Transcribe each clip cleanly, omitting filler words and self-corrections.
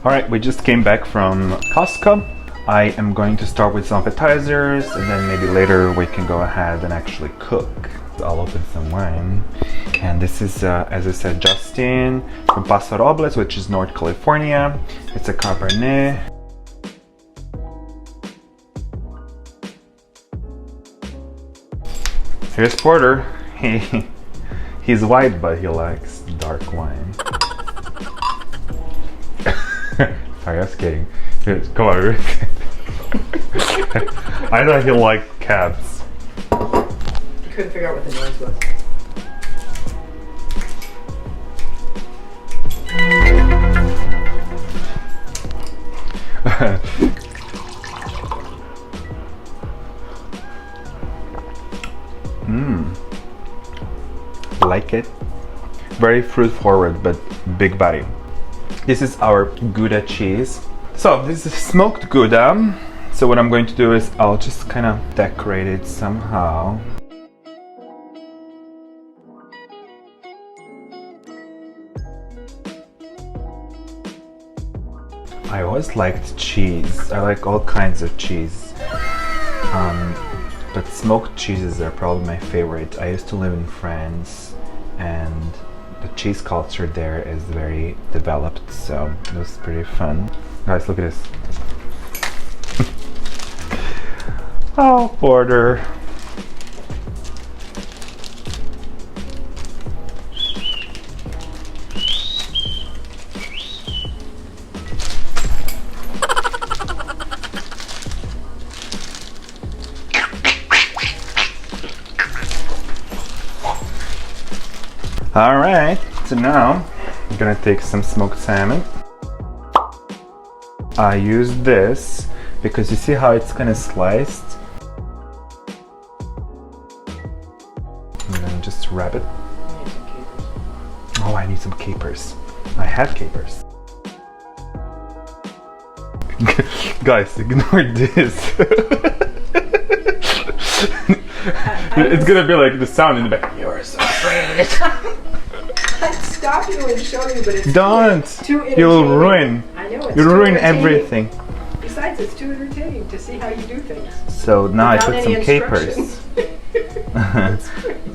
Alright, we just came back from Costco. I am going to start with some appetizers and then maybe later we can go ahead and actually cook. I'll open some wine. And this is, as I said, Justin from Paso Robles, which is North California. It's a Cabernet. Here's Porter. He's white, but he likes dark wine. Sorry, I was kidding. Come on. I thought he liked cats. You couldn't figure out what the noise was. Like it. Very fruit forward, but big body. This is our Gouda cheese. So this is smoked Gouda. So what I'm going to do is I'll just kind of decorate it somehow. I always liked cheese. I like all kinds of cheese. But smoked cheeses are probably my favorite. I used to live in France and the cheese culture there is very developed, so it was pretty fun. Guys, look at this. Oh, Porter. Alright, so now I'm gonna take some smoked salmon. I use this because you see how it's kind of sliced? And then just wrap it. Oh, I need some capers. I have capers. Guys, ignore this. It's gonna be like the sound in the back. You're so afraid. I'd stop you and show you, but it's Don't! too entertaining. You'll ruin. I know it's You'll too ruin entertaining. everything. Besides, it's too entertaining to see how you do things. So now Without I put any some capers.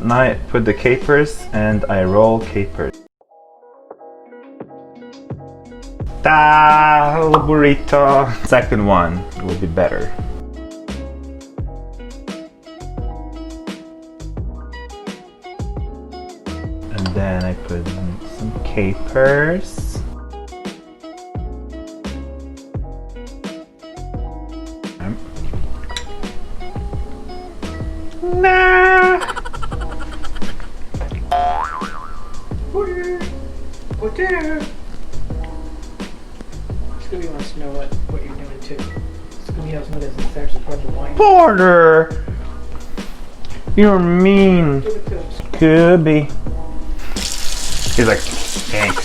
Now I put the capers and I roll capers. Ta burrito. Second one will be better. And then I put some capers. Nah. Porter! Porter! Scooby wants to know what you're doing too. Scooby knows what is it's actually part of the wine. Porter! You're mean. Give it to him. Scooby. He's like, thanks.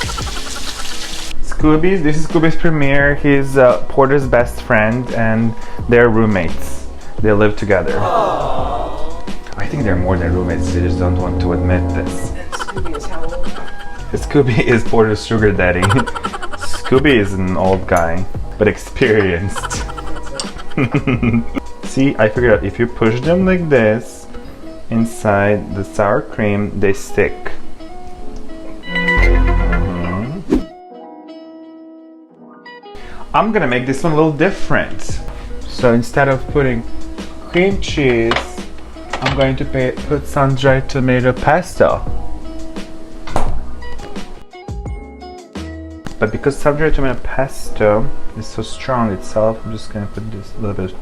Scooby, this is Scooby's premiere. He's Porter's best friend and they're roommates. They live together. Aww. I think they're more than roommates, they just don't want to admit this. And Scooby is how old? Scooby is Porter's sugar daddy. Scooby is an old guy, but experienced. See, I figured out if you push them like this, inside the sour cream, they stick. I'm gonna make this one a little different. So instead of putting cream cheese, I'm going to put sun-dried tomato pesto. But because sun-dried tomato pesto is so strong itself, I'm just gonna put this little bit of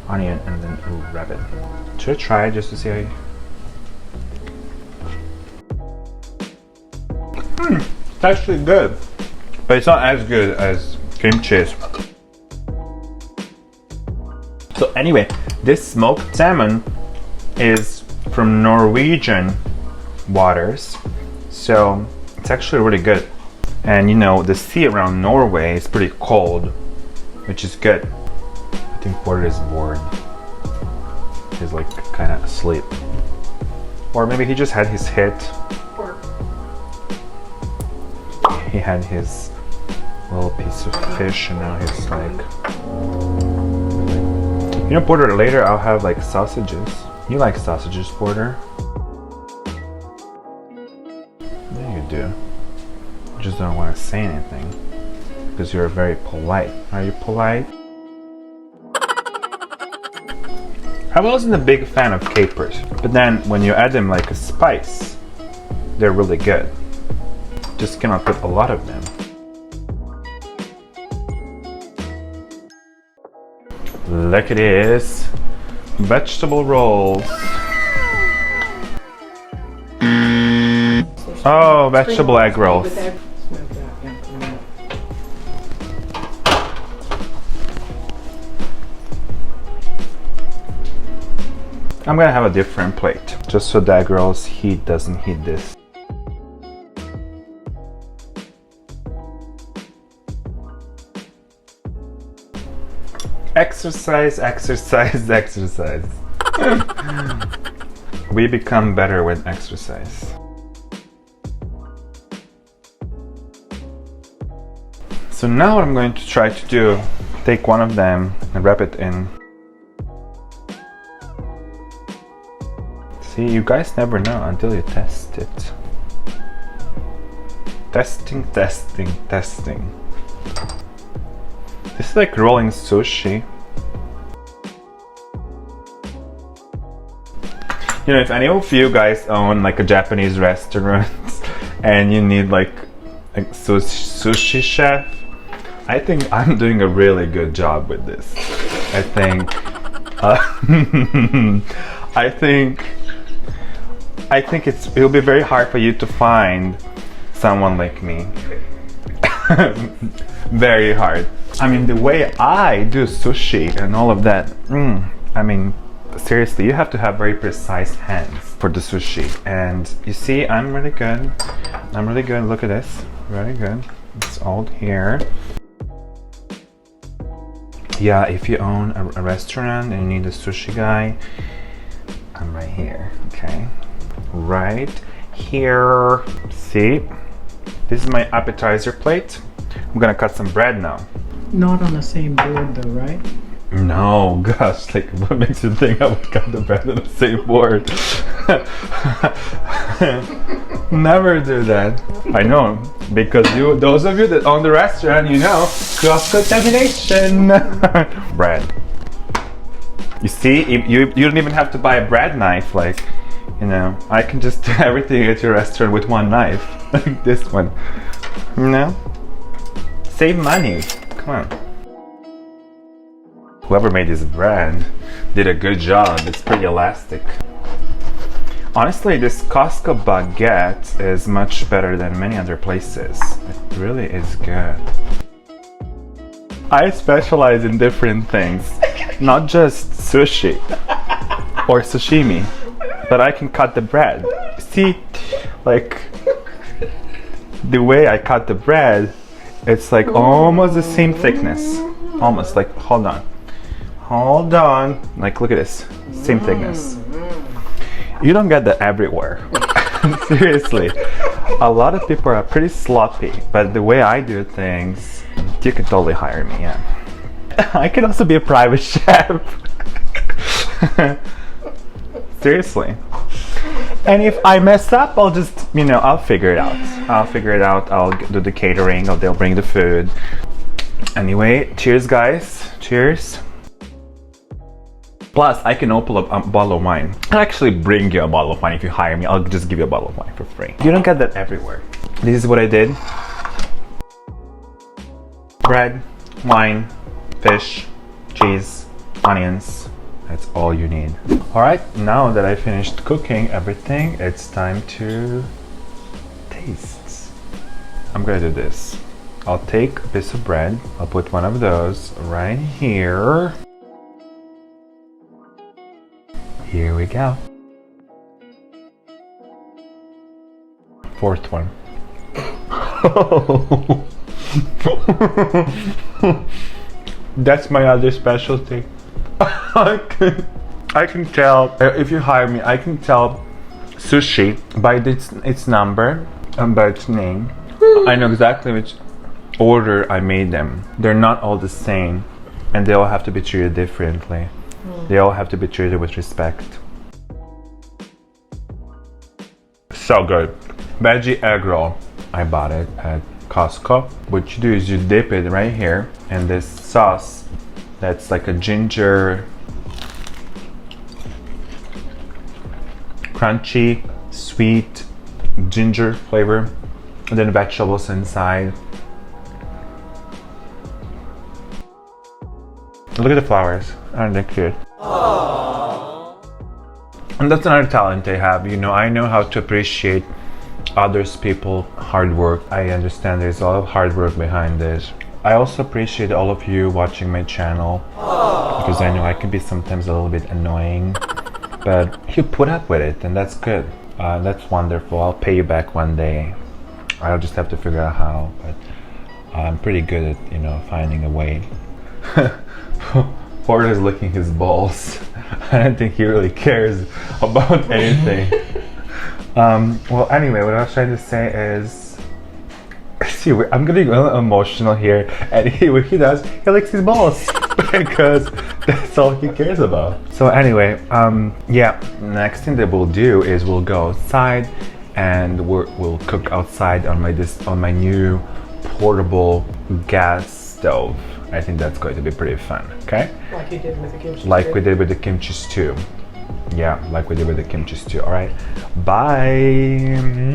onion and then wrap it. Should I try it just to see how you... It's actually good. But it's not as good as cream cheese. So anyway, this smoked salmon is from Norwegian waters, so it's actually really good. And you know, the sea around Norway is pretty cold, which is good. I think Porter is bored. He's like kind of asleep, or maybe he just had his hit. He had his little piece of fish and now he's like, you know, Porter, later I'll have like sausages. You like sausages, Porter? Yeah, you do. You just don't want to say anything because you're very polite. Are you polite? I wasn't a big fan of capers, but then when you add them like a spice, they're really good. Just cannot put a lot of them. Look at this. Vegetable rolls. Oh, vegetable egg rolls. I'm gonna have a different plate, just so the egg rolls heat doesn't heat this. Exercise, exercise, exercise. We become better with exercise. So now what I'm going to try to do, take one of them and wrap it in. See, you guys never know until you test it. Testing, testing, testing. This is like rolling sushi. You know, if any of you guys own like a Japanese restaurant and you need like a sushi chef, I think I'm doing a really good job with this. I think I think it'll be very hard for you to find someone like me. Very hard. I mean, the way I do sushi and all of that, I mean, seriously, you have to have very precise hands for the sushi. And you see, I'm really good. I'm really good. Look at this. Very good. It's all here. Yeah, if you own a restaurant and you need a sushi guy, I'm right here, okay? Right here. See? This is my appetizer plate. I'm gonna cut some bread now. Not on the same board though, right? No, gosh, like what makes you think I would cut the bread on the same board? Never do that. I know, because those of you that own the restaurant, you know, cross-contamination. Bread. You see, you don't even have to buy a bread knife, like, you know, I can just do everything at your restaurant with one knife, like this one, you know? Save money, come on. Whoever made this bread did a good job. It's pretty elastic. Honestly, this Costco baguette is much better than many other places. It really is good. I specialize in different things, not just sushi or sashimi, but I can cut the bread. See, like the way I cut the bread, it's like almost the same thickness. Almost like, hold on. Hold on. Like, look at this. Same thickness. You don't get that everywhere. Seriously. A lot of people are pretty sloppy, but the way I do things, you can totally hire me, yeah. I can also be a private chef. Seriously. And if I mess up, I'll just, you know, I'll figure it out. I'll do the catering, or they'll bring the food. Anyway, cheers guys. Cheers. Plus, I can open up a bottle of wine. I'll actually bring you a bottle of wine if you hire me. I'll just give you a bottle of wine for free. You don't get that everywhere. This is what I did. Bread, wine, fish, cheese, onions. That's all you need. Alright, now that I finished cooking everything, it's time to taste. I'm gonna do this. I'll take a piece of bread. I'll put one of those right here. Here we go. Fourth one. That's my other specialty. I can tell, if you hire me, I can tell sushi by its number and by its name. I know exactly which order I made them. They're not all the same, and they all have to be treated differently. They all have to be treated with respect. So good. Veggie egg roll. I bought it at Costco. What you do is you dip it right here in this sauce that's like a ginger, crunchy, sweet ginger flavor, and then vegetables inside. Look at the flowers, aren't they cute? And that's another talent I have, you know, I know how to appreciate others people hard work. I understand there's a lot of hard work behind this. I also appreciate all of you watching my channel, because I know I can be sometimes a little bit annoying, but you put up with it, and that's good. That's wonderful. I'll pay you back one day. I'll just have to figure out how, but I'm pretty good at, you know, finding a way. Ford is licking his balls. I don't think he really cares about anything. Well, anyway, what I was trying to say is, see, I'm getting a little emotional here, and what he does, he licks his balls because that's all he cares about. So anyway, yeah, next thing that we'll do is we'll go outside, and we'll cook outside on my new portable gas stove. I think that's going to be pretty fun, okay? Like you did with the kimchi. Like we did with the kimchi stew. Yeah, like we did with the kimchi stew. All right, bye.